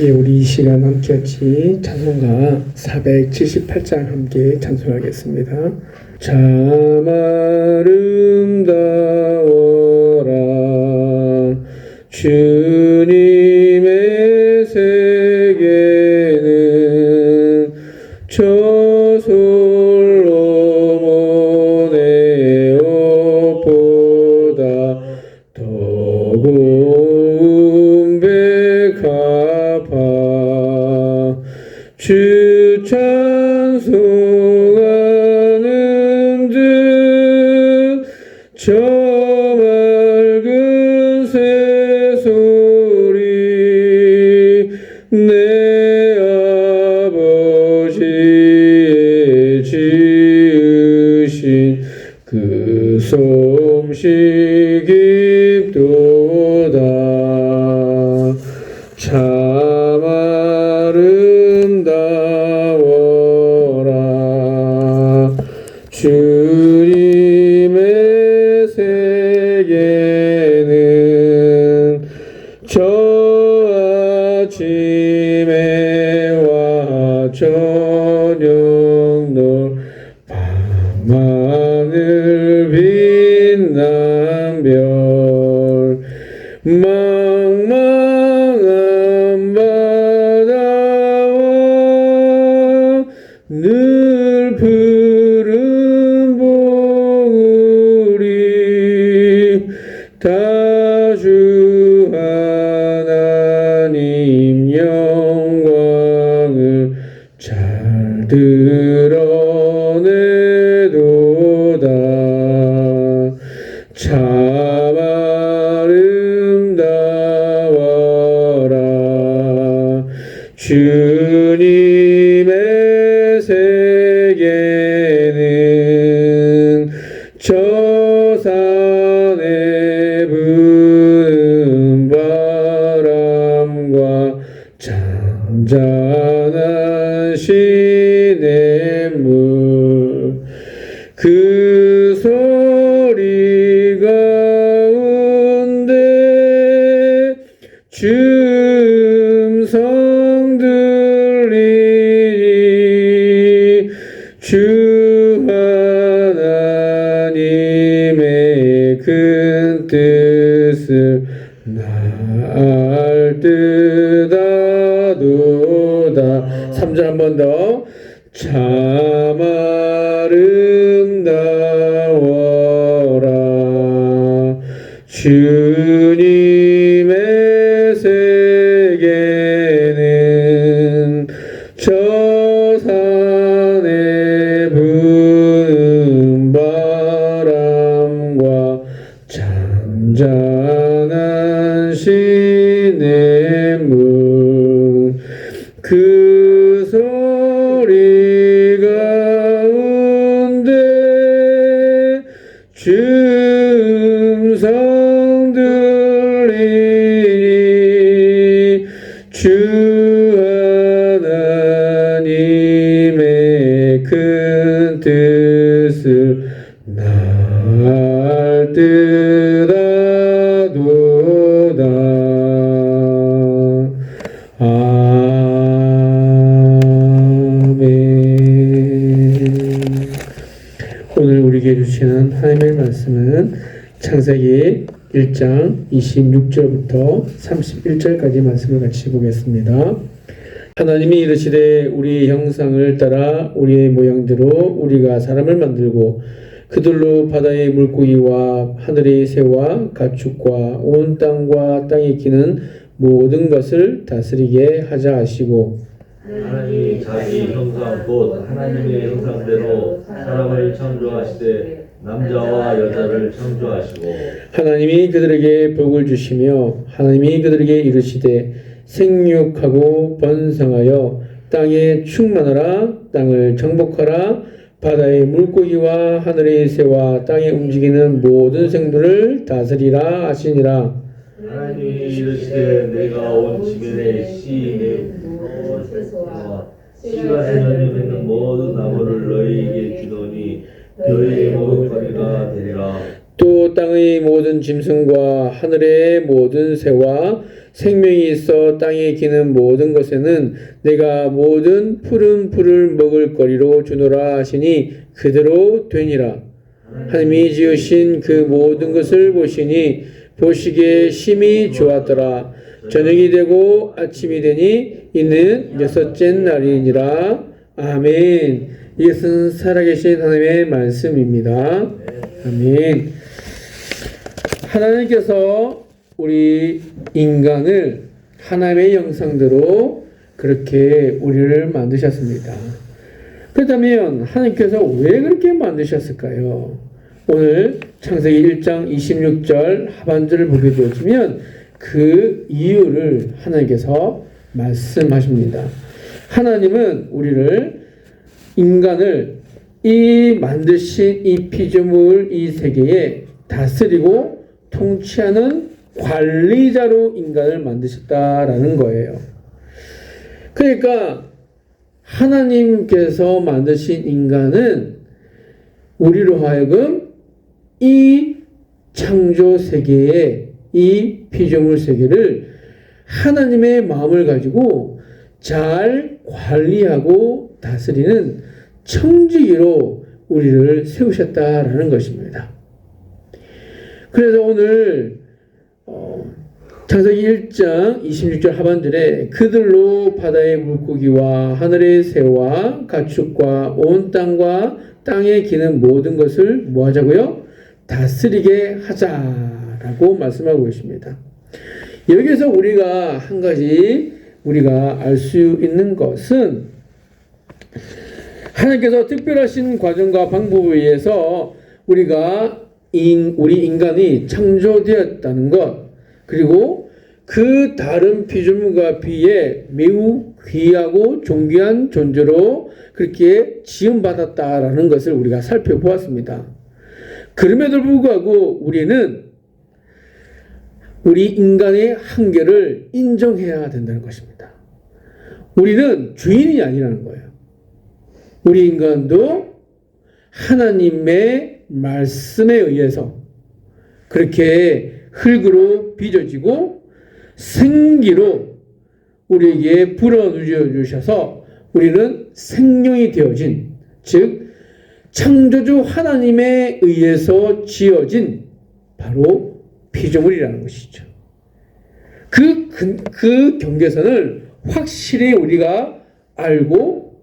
예, 우리 이 시간 함께 같이 찬송가 478장 함께 찬송하겠습니다. 참 아름다워라 주님의 세계는 저솔로몬의 옷보다 더 고운 백합화 주 찬송하는 듯 저 맑은 새소리 내 아버지의 지으신 그 솜씨 깊도다. 참 아름다워라 주님의 세계는 저 아침에와 저녁 놀 밤하늘 빛난 별 망망한 바다와 늘 푸른 봉우리 다 주 하나님 영광을 잘 드러내도다. 참 아름다워라 주님의 세계는 저 산에 부는 바람과 잔잔한 시냇물 그 소리 가운데 음성 들리니 주 하나님의 큰 뜻을 날 뜻하도다. 3절 한 번 더. 참 아름다워라 주님의 세계는 저 산에 부는 바람과 잔잔한 시냇물 그 소리 가운데 음성 들리니 주 하나님의 큰 뜻을 날 뜻하도다. 오늘 우리에게 주시는 하나님의 말씀은 창세기 1장 26절부터 31절까지 말씀을 같이 보겠습니다. 하나님이 이르시되 우리 형상을 따라 우리의 모양대로 우리가 사람을 만들고 그들로 바다의 물고기와 하늘의 새와 가축과 온 땅과 땅에 기는 모든 것을 다스리게 하자 하시고 하나님이 자기 형상 곧 하나님의 형상대로 사람을 창조하시되 남자와 여자를 창조하시고 하나님이 그들에게 복을 주시며 하나님이 그들에게 이르시되 생육하고 번성하여 땅에 충만하라 땅을 정복하라 바다의 물고기와 하늘의 새와 땅에 움직이는 모든 생물을 다스리라 하시니라. 하나님이 이르시되 내가 온 지면에 씨의 씨가 생명이 되는 모든 나무를 너희에게 주노니 너희의 먹을거리가 되리라. 또 땅의 모든 짐승과 하늘의 모든 새와 생명이 있어 땅에 기는 모든 것에는 내가 모든 푸른 풀을 먹을 거리로 주노라 하시니 그대로 되니라. 하나님이 지으신 그 모든 것을 보시니 보시기에 심히 좋았더라. 저녁이 되고 아침이 되니 이는 6째 날이니라. 아멘. 이것은 살아계신 하나님의 말씀입니다. 아멘. 하나님께서 우리 인간을 하나님의 형상대로 그렇게 우리를 만드셨습니다. 그렇다면 하나님께서 왜 그렇게 만드셨을까요? 오늘 창세기 1장 26절 하반절을 보게 되어지면 그 이유를 하나님께서 말씀하십니다. 하나님은 우리를 인간을 이 만드신 이 피조물 이 세계에 다스리고 통치하는 관리자로 인간을 만드셨다라는 거예요. 그러니까 하나님께서 만드신 인간은 우리로 하여금 이 창조 세계에 이 피조물 세계를 하나님의 마음을 가지고 잘 관리하고 다스리는 청지기로 우리를 세우셨다라는 것입니다. 그래서 오늘 창세기 1장 26절 하반절에 그들로 바다의 물고기와 하늘의 새와 가축과 온 땅과 땅에 기는 모든 것을 뭐 하자고요? 다스리게 하자라고 말씀하고 있습니다. 여기서 우리가 한 가지 우리가 알 수 있는 것은 하나님께서 특별하신 과정과 방법에 의해서 우리 인간이 창조되었다는 것, 그리고 그 다른 피조물과 비해 매우 귀하고 존귀한 존재로 그렇게 지음받았다라는 것을 우리가 살펴보았습니다. 그럼에도 불구하고 우리는 우리 인간의 한계를 인정해야 된다는 것입니다. 우리는 주인이 아니라는 거예요. 우리 인간도 하나님의 말씀에 의해서 그렇게 흙으로 빚어지고 생기로 우리에게 불어넣어 주셔서 우리는 생명이 되어진, 즉 창조주 하나님에 의해서 지어진 바로 피조물이라는 것이죠. 그 경계선을 확실히 우리가 알고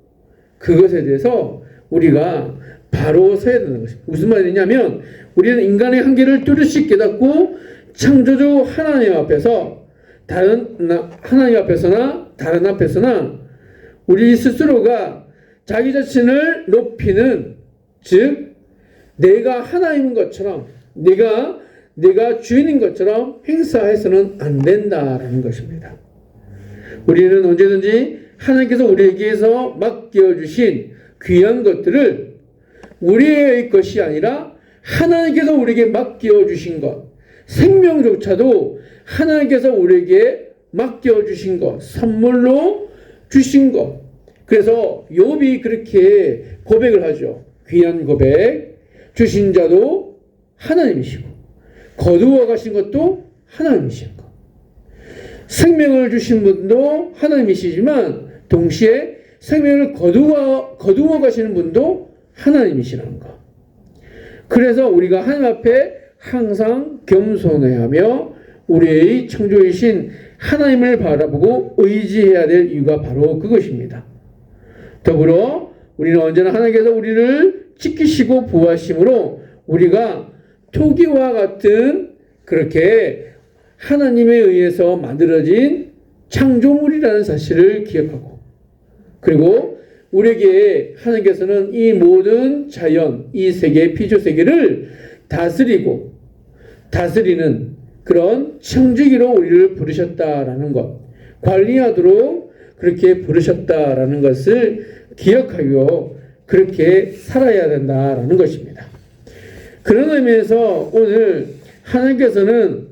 그것에 대해서 우리가 바로 서야 되는 것입니다. 무슨 말이냐면 우리는 인간의 한계를 뚜렷이 깨닫고 창조주 하나님 앞에서 하나님 앞에서나 다른 앞에서나 우리 스스로가 자기 자신을 높이는, 즉 내가 하나님인 것처럼 내가 주인인 것처럼 행사해서는 안 된다라는 것입니다. 우리는 언제든지 하나님께서 우리에게서 맡겨주신 귀한 것들을 우리의 것이 아니라 하나님께서 우리에게 맡겨주신 것, 생명조차도 하나님께서 우리에게 맡겨주신 것, 선물로 주신 것. 그래서 욥이 그렇게 고백을 하죠. 귀한 고백. 주신 자도 하나님이시고 거두어 가신 것도 하나님이신 것. 생명을 주신 분도 하나님이시지만 동시에 생명을 거두어 가시는 분도 하나님이시라는 것. 그래서 우리가 하나님 앞에 항상 겸손해야 하며 우리의 창조이신 하나님을 바라보고 의지해야 될 이유가 바로 그것입니다. 더불어 우리는 언제나 하나님께서 우리를 지키시고 보호하심으로 우리가 토기와 같은 그렇게 하나님에 의해서 만들어진 창조물이라는 사실을 기억하고, 그리고 우리에게 하나님께서는 이 모든 자연, 이 세계, 피조 세계를 다스리는 그런 청지기로 우리를 부르셨다라는 것, 관리하도록 그렇게 부르셨다라는 것을 기억하고 그렇게 살아야 된다라는 것입니다. 그런 의미에서 오늘 하나님께서는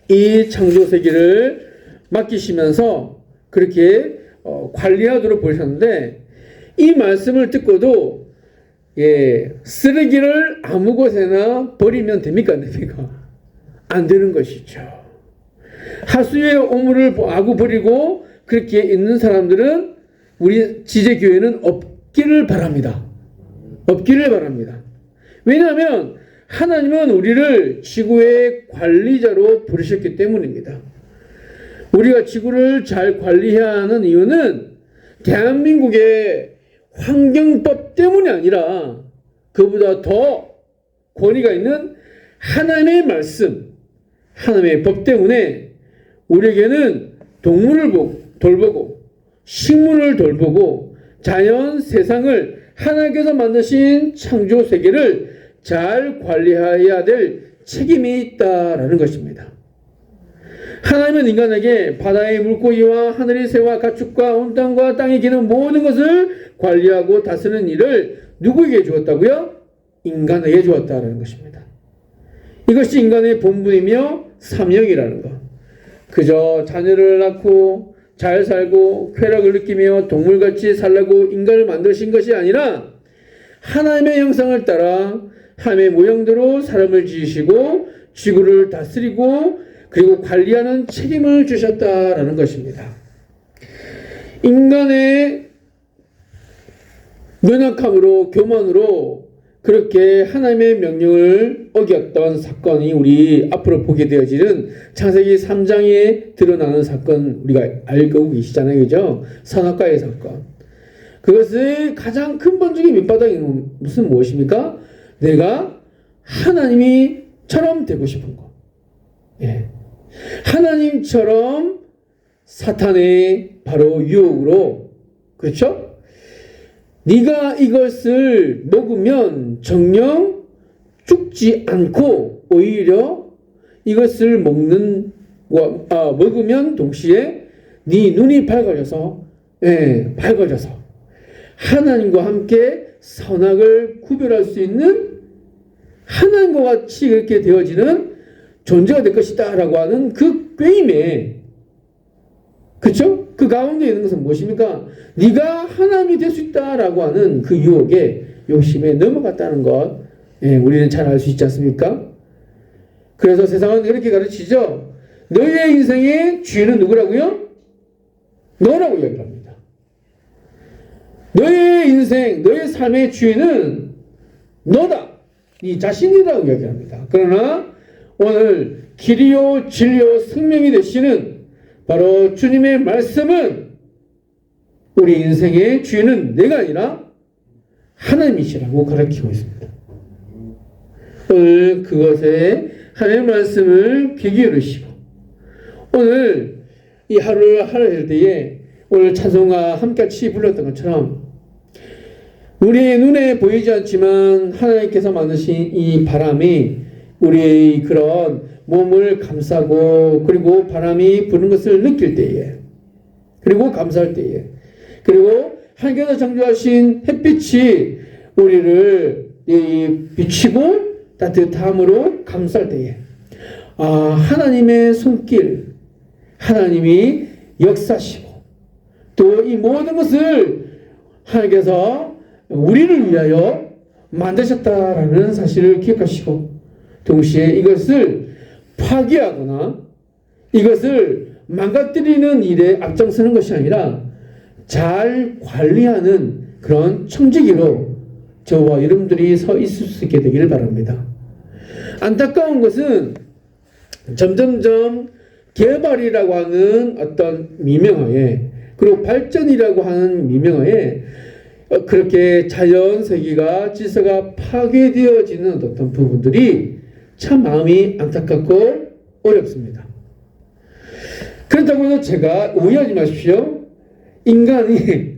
이 창조 세계를 맡기시면서 그렇게 관리하도록 보셨는데, 이 말씀을 듣고도 쓰레기를 아무 곳에나 버리면 됩니까? 안 됩니까? 안 되는 것이죠. 하수의 오물을 아구 버리고 그렇게 있는 사람들은 우리 지제교회는 없기를 바랍니다. 없기를 바랍니다. 왜냐하면 하나님은 우리를 지구의 관리자로 부르셨기 때문입니다. 우리가 지구를 잘 관리해야 하는 이유는 대한민국의 환경법 때문이 아니라 그보다 더 권위가 있는 하나님의 말씀, 하나님의 법 때문에 우리에게는 동물을 돌보고 식물을 돌보고 자연 세상을 하나님께서 만드신 창조 세계를 잘 관리해야 될 책임이 있다라는 것입니다. 하나님은 인간에게 바다의 물고기와 하늘의 새와 가축과 온 땅과 땅에 기는 모든 것을 관리하고 다스리는 일을 누구에게 주었다고요? 인간에게 주었다라는 것입니다. 이것이 인간의 본분이며 사명이라는 것. 그저 자녀를 낳고 잘 살고 쾌락을 느끼며 동물같이 살라고 인간을 만드신 것이 아니라 하나님의 형상을 따라 하나님의 모형대로 사람을 지으시고 지구를 다스리고 그리고 관리하는 책임을 주셨다라는 것입니다. 인간의 연약함으로 교만으로 그렇게 하나님의 명령을 어겼던 사건이 우리 앞으로 보게 되어지는 창세기 3장에 드러나는 사건 우리가 알고 계시잖아요. 그죠? 선악과의 사건. 그것의 가장 근본적인 밑바닥이 무엇입니까? 내가 하나님이처럼 되고 싶은 것. 예. 하나님처럼 사탄의 바로 유혹으로, 그렇죠? 네가 이것을 먹으면 정녕 죽지 않고 오히려 이것을 먹으면 동시에 네 눈이 밝아져서 하나님과 함께 선악을 구별할 수 있는 하나님과 같이 그렇게 되어지는 존재가 될 것이다 라고 하는 그 꾀임에, 그렇죠? 그 가운데 있는 것은 무엇입니까? 네가 하나님이 될 수 있다라고 하는 그 유혹에 욕심에 넘어갔다는 것, 우리는 잘 알 수 있지 않습니까? 그래서 세상은 이렇게 가르치죠. 너의 인생의 주인은 누구라고요? 너라고 이야기합니다. 너의 인생, 너의 삶의 주인은 너다. 네 자신이라고 이야기합니다. 그러나 오늘 길이요 진리요 생명이 되시는 바로 주님의 말씀은 우리 인생의 주인은 내가 아니라 하나님이시라고 가르치고 있습니다. 오늘 그것에 하나님의 말씀을 귀 기울이시고 오늘 이 하루를 할 때에 오늘 찬송가 함같이 불렀던 것처럼 우리의 눈에 보이지 않지만 하나님께서 만드신 이 바람이 우리의 그런 몸을 감싸고 그리고 바람이 부는 것을 느낄 때에 그리고 감사할 때에 그리고 하나님께서 창조하신 햇빛이 우리를 비치고 따뜻함으로 감쌀 때에 하나님의 손길, 하나님이 역사시고 또 이 모든 것을 하나님께서 우리를 위하여 만드셨다라는 사실을 기억하시고 동시에 이것을 파괴하거나 이것을 망가뜨리는 일에 앞장서는 것이 아니라 잘 관리하는 그런 청지기로 저와 여러분들이 서 있을 수 있게 되기를 바랍니다. 안타까운 것은 점점점 개발이라고 하는 어떤 미명하에 그리고 발전이라고 하는 미명하에 그렇게 자연 세계가 질서가 파괴되어지는 어떤 부분들이 참 마음이 안타깝고 어렵습니다. 그렇다고 해서 제가 오해하지 마십시오. 인간이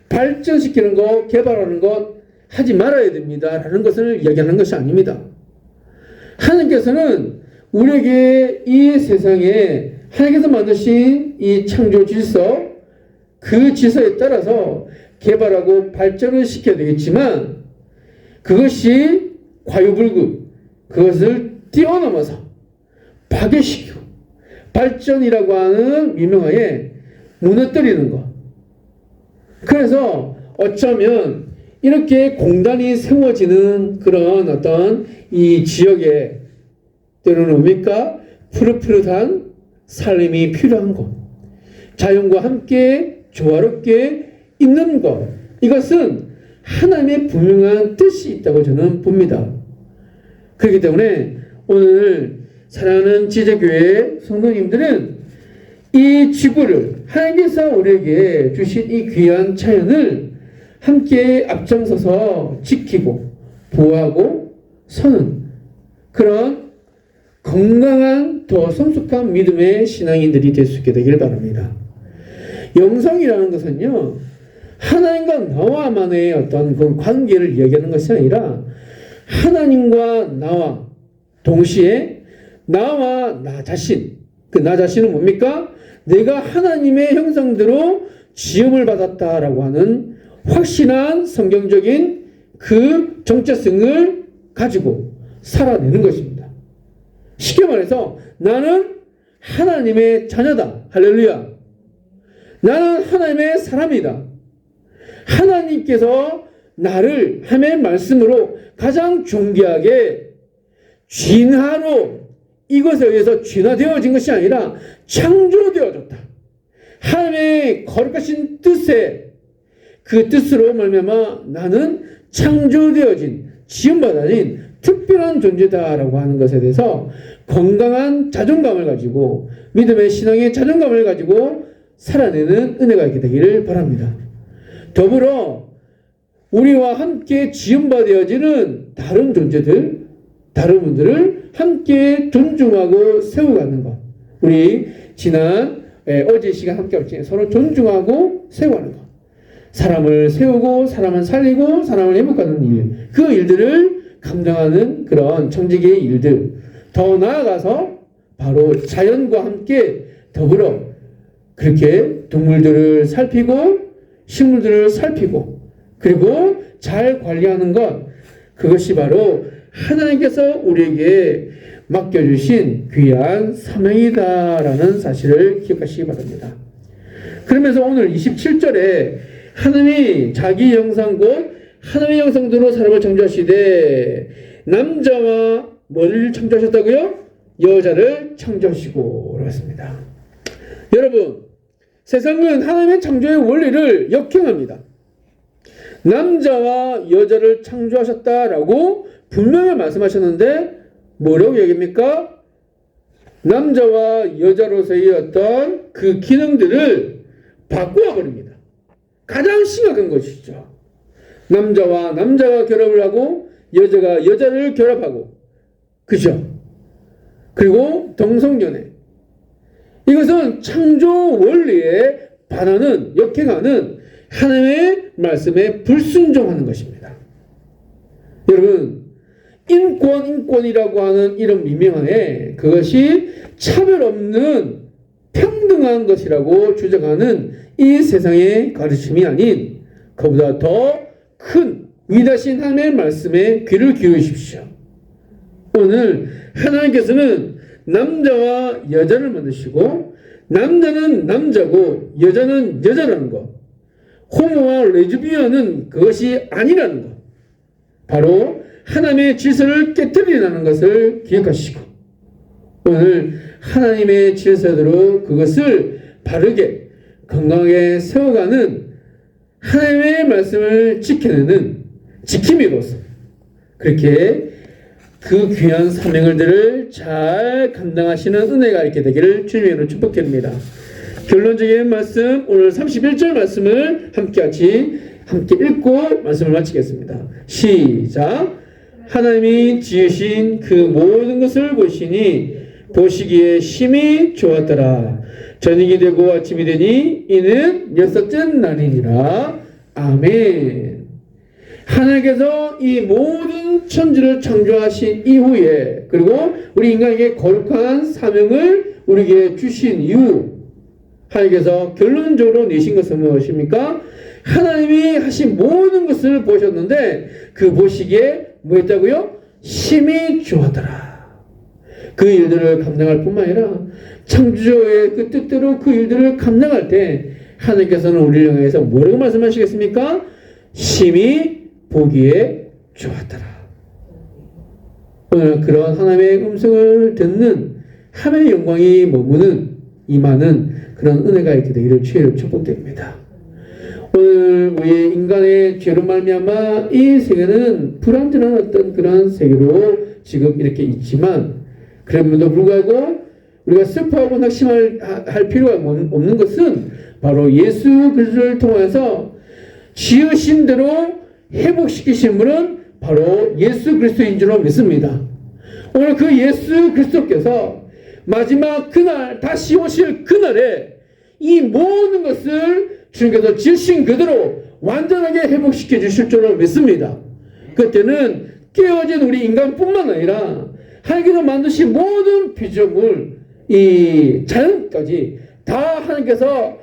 발전시키는 것, 개발하는 것 하지 말아야 됩니다. 라는 것을 이야기하는 것이 아닙니다. 하나님께서는 우리에게 이 세상에 하나님께서 만드신 이 창조 질서, 그 질서에 따라서 개발하고 발전을 시켜야 되겠지만 그것이 과유불급, 그것을 뛰어넘어서 파괴시키고 발전이라고 하는 미명하에 무너뜨리는 것. 그래서 어쩌면 이렇게 공단이 세워지는 그런 어떤 이 지역에 때로는 뭡니까? 푸릇푸릇한 삶이 필요한 것, 자연과 함께 조화롭게 있는 것, 이것은 하나님의 분명한 뜻이 있다고 저는 봅니다. 그렇기 때문에 오늘 사랑하는 지저교회 성도님들은 이 지구를 하나님께서 우리에게 주신 이 귀한 자연을 함께 앞장서서 지키고 보호하고 서는 그런 건강한 더 성숙한 믿음의 신앙인들이 될 수 있게 되길 바랍니다. 영성이라는 것은요, 하나님과 나와만의 어떤 그 관계를 이야기하는 것이 아니라 하나님과 나와 동시에 나와 나 자신, 그 나 자신은 뭡니까? 내가 하나님의 형상대로 지음을 받았다라고 하는 확신한 성경적인 그 정체성을 가지고 살아내는 것입니다. 쉽게 말해서 나는 하나님의 자녀다. 할렐루야. 나는 하나님의 사람이다. 하나님께서 나를 하나님의 말씀으로 가장 존귀하게 진화로 이것에 의해서 진화되어진 것이 아니라 창조되어졌다. 하나님의 거룩하신 뜻에 그 뜻으로 말미암아 나는 창조되어진 지음받아진 특별한 존재다라고 하는 것에 대해서 건강한 자존감을 가지고 믿음의 신앙의 자존감을 가지고 살아내는 은혜가 있게 되기를 바랍니다. 더불어 우리와 함께 지음받아지는 다른 존재들, 다른 분들을 함께 존중하고 세워가는 것. 우리 지난 어제 시간 함께 했지. 서로 존중하고 세워가는 것. 사람을 세우고 사람을 살리고 사람을 회복하는 일. 그 일들을 감당하는 그런 청지기의 일들. 더 나아가서 바로 자연과 함께 더불어 그렇게 동물들을 살피고 식물들을 살피고 그리고 잘 관리하는 것. 그것이 바로 하나님께서 우리에게 맡겨주신 귀한 사명이다라는 사실을 기억하시기 바랍니다. 그러면서 오늘 27절에 하나님이 자기 형상 곧 하나님의 형상대로 사람을 창조하시되 남자와 뭐를 창조하셨다고요? 여자를 창조하시고 그랬습니다. 여러분, 세상은 하나님의 창조의 원리를 역행합니다. 남자와 여자를 창조하셨다라고 분명히 말씀하셨는데 뭐라고 얘기합니까? 남자와 여자로서의 어떤 그 기능들을 바꾸어 버립니다. 가장 심각한 것이죠. 남자와 남자가 결합을 하고 여자가 여자를 결합하고 그죠? 그리고 동성연애. 이것은 창조 원리에 반하는 역행하는 하나님의 말씀에 불순종하는 것입니다. 여러분, 인권이라고 하는 이런 미명하에 그것이 차별 없는 평등한 것이라고 주장하는 이 세상의 가르침이 아닌 그보다 더 큰 위대하신 하나님의 말씀에 귀를 기울이십시오. 오늘 하나님께서는 남자와 여자를 만드시고 남자는 남자고 여자는 여자라는 것, 호모와 레즈비언은 그것이 아니라는 것, 바로 하나님의 질서를 깨뜨리라는 것을 기억하시고 오늘 하나님의 질서대로 그것을 바르게 건강하게 세워가는 하나님의 말씀을 지켜내는 지킴이로서 그렇게 그 귀한 사명들을 잘 감당하시는 은혜가 있게 되기를 주님으로 축복드립니다. 결론적인 말씀 오늘 31절 말씀을 함께 읽고 말씀을 마치겠습니다. 시작. 하나님이 지으신 그 모든 것을 보시니 보시기에 심히 좋았더라. 저녁이 되고 아침이 되니 이는 여섯째 날이니라. 아멘. 하나님께서 이 모든 천지를 창조하신 이후에 그리고 우리 인간에게 거룩한 사명을 우리에게 주신 이후 하나님께서 결론적으로 내신 것은 무엇입니까? 하나님이 하신 모든 것을 보셨는데 그 보시기에 뭐 했다고요? 심히 좋았더라. 그 일들을 감당할 뿐만 아니라 창조주의 그 뜻대로 그 일들을 감당할 때 하나님께서는 우리를 향해서 뭐라고 말씀하시겠습니까? 심히 보기에 좋았더라. 오늘 그런 하나님의 음성을 듣는 하나님의 영광이 머무는 임하는 그런 은혜가 있게 되기를 주의로 축복드립니다. 오늘 우리 인간의 죄로 말미암아 이 세계는 불완전한 어떤 그런 세계로 지금 이렇게 있지만, 그럼에도 불구하고 우리가 슬퍼하고 낙심할 필요가 없는 것은 바로 예수 그리스도를 통해서 지으신 대로 회복시키신 분은 바로 예수 그리스도인 줄로 믿습니다. 오늘 그 예수 그리스도께서 마지막 그날, 다시 오실 그날에 이 모든 것을 주님께서 지으신 그대로 완전하게 회복시켜 주실 줄로 믿습니다. 그때는 깨어진 우리 인간뿐만 아니라 하나님께서 만드신 모든 피조물, 이 자연까지 다 하나님께서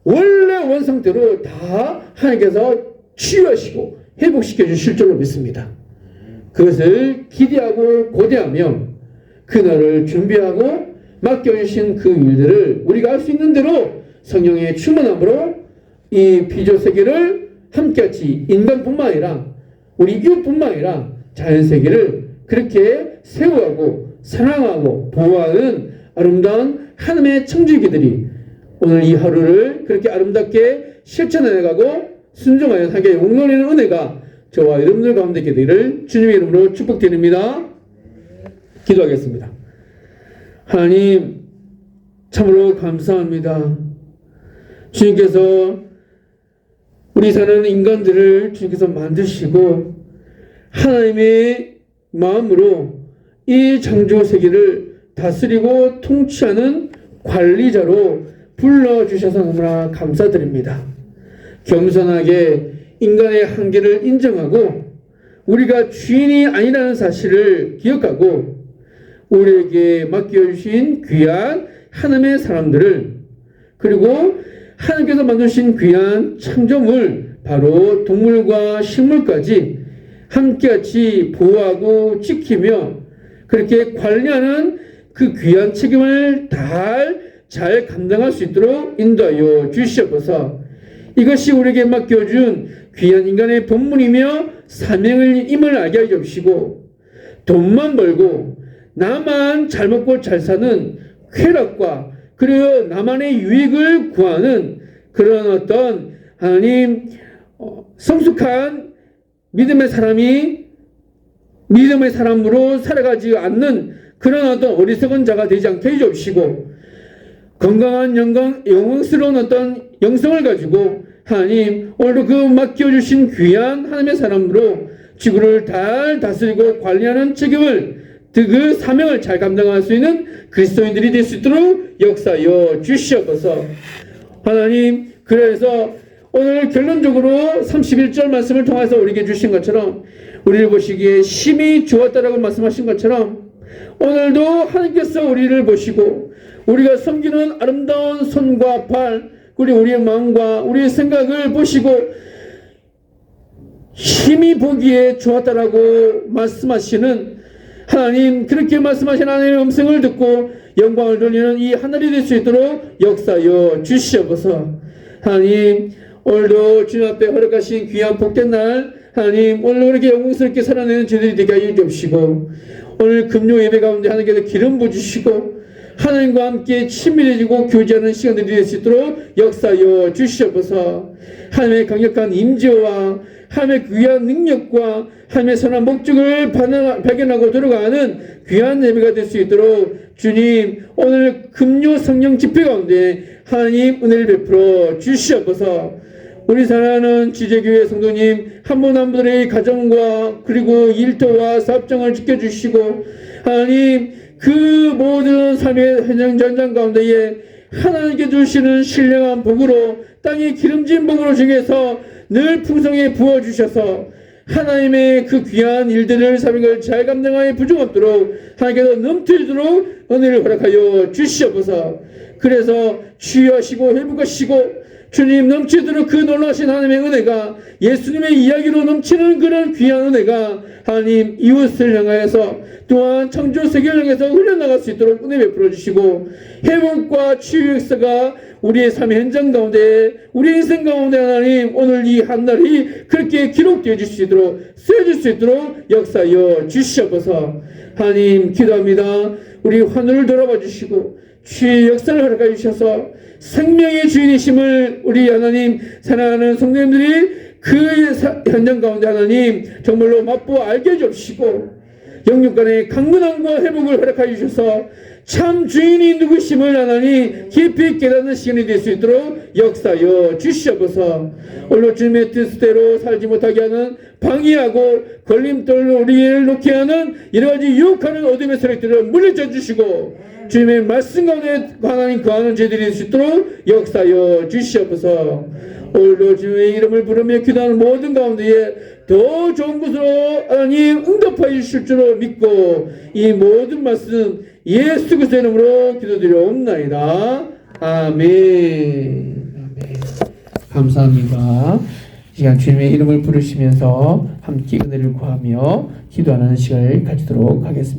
원래 원상대로 다 하나님께서 치유하시고 회복시켜 주실 줄로 믿습니다. 그것을 기대하고 고대하며 그날을 준비하고 맡겨주신 그 일들을 우리가 할 수 있는 대로 성령의 충만함으로 이 피조세계를 함께같이 인간뿐만 아니라 우리 이웃뿐만 아니라 자연세계를 그렇게 세워가고 사랑하고 보호하는 아름다운 하나님의 청지기들이 오늘 이 하루를 그렇게 아름답게 실천해가고 순종하여 하게 용서하는 은혜가 저와 여러분들 가운데 있게 되기를 주님의 이름으로 축복드립니다. 기도하겠습니다. 하나님 참으로 감사합니다. 주님께서 우리 사는 인간들을 주님께서 만드시고 하나님의 마음으로 이 창조세계를 다스리고 통치하는 관리자로 불러주셔서 너무나 감사드립니다. 겸손하게 인간의 한계를 인정하고 우리가 주인이 아니라는 사실을 기억하고 우리에게 맡겨주신 귀한 하나님의 사람들을, 그리고 하나님께서 만드신 귀한 창조물, 바로 동물과 식물까지 함께같이 보호하고 지키며 그렇게 관리하는 그 귀한 책임을 잘 감당할 수 있도록 인도하여 주시옵소서. 이것이 우리에게 맡겨준 귀한 인간의 본분이며 사명임을 알게 하여 주시고, 돈만 벌고 나만 잘 먹고 잘 사는 쾌락과 그리고 나만의 유익을 구하는 그런 어떤 하나님 성숙한 믿음의 사람으로 살아가지 않는 그런 어떤 어리석은 자가 되지 않게 해주시고, 건강한 영광스러운 어떤 영성을 가지고 하나님 오늘도 그 맡겨주신 귀한 하나님의 사람으로 지구를 잘 다스리고 관리하는 책임을, 그 사명을 잘 감당할 수 있는 그리스도인들이 될 수 있도록 역사하여 주시옵소서. 하나님, 그래서 오늘 결론적으로 31절 말씀을 통해서 우리에게 주신 것처럼 우리를 보시기에 심히 좋았다라고 말씀하신 것처럼 오늘도 하나님께서 우리를 보시고 우리가 섬기는 아름다운 손과 발, 그리고 우리의 마음과 우리의 생각을 보시고 심히 보기에 좋았다라고 말씀하시는 하나님, 그렇게 말씀하신 하나님의 음성을 듣고 영광을 돌리는 이 하늘이 될 수 있도록 역사하여 주시옵소서. 하나님, 오늘도 주님 앞에 허락하신 귀한 복된 날, 하나님 오늘 그렇게 영광스럽게 살아내는 저희들이 되게 하여 주시고, 오늘 금요 예배 가운데 하나님께서 기름 부으시고 하나님과 함께 친밀해지고 교제하는 시간들이 될 수 있도록 역사하여 주시옵소서. 하나님의 강력한 임재와 하나님의 귀한 능력과 하나님의 선한 목적을 발견하고 들어가는 귀한 예배가 될 수 있도록 주님 오늘 금요 성령 집회 가운데 하나님 은혜를 베풀어 주시옵소서. 우리 사랑하는 지제교회 성도님 한 분 한 분의 가정과 그리고 일터와 사업장을 지켜주시고 하나님 그 모든 삶의 현장 가운데에 하나님께 주시는 신령한 복으로 땅의 기름진 복으로 중에서 늘 풍성히 부어주셔서 하나님의 그 귀한 일들을 삶을 잘 감당하여 부족없도록 하나님께서 넘치도록 은혜를 허락하여 주시옵소서. 그래서 치유하시고 회복하시고 주님 넘치도록 그 놀라신 하나님의 은혜가 예수님의 이야기로 넘치는 그런 귀한 은혜가 하나님 이웃을 향하여서 또한 창조세계를 향해서 흘러나갈 수 있도록 은혜 베풀어 주시고 회복과 치유 역사가 우리의 삶의 현장 가운데 우리 인생 가운데 하나님 오늘 이 한날이 그렇게 기록되어 줄 수 있도록 쓰여질 수 있도록 역사하여 주시옵소서. 하나님 기도합니다. 우리 하늘을 돌아봐 주시고 주의 역사를 허락해 주셔서 생명의 주인이심을 우리 하나님 사랑하는 성도님들이 그 현장 가운데 하나님 정말로 맛보아 알게 해주시고 영육간의 강건함과 회복을 허락해 주셔서 참 주인이 누구심을 하나님 깊이 깨닫는 시간이 될 수 있도록 역사여 주시옵소서. 오늘 주님의 뜻대로 살지 못하게 하는 방해하고 걸림돌로 우리를 놓게 하는 여러가지 유혹하는 어둠의 세력들을 물리쳐 주시고 주님의 말씀 가운데 하나님 거하는 죄들이 될 수 있도록 역사여 주시옵소서. 오늘도 주님의 이름을 부르며 기도하는 모든 가운데에 더 좋은 곳으로 하나님 응답하여 주실 줄로 믿고 이 모든 말씀 예수 그리스도의 이름으로 기도드리옵나이다. 아멘. 감사합니다. 이 시간 주님의 이름을 부르시면서 함께 은혜를 구하며 기도하는 시간을 가지도록 하겠습니다.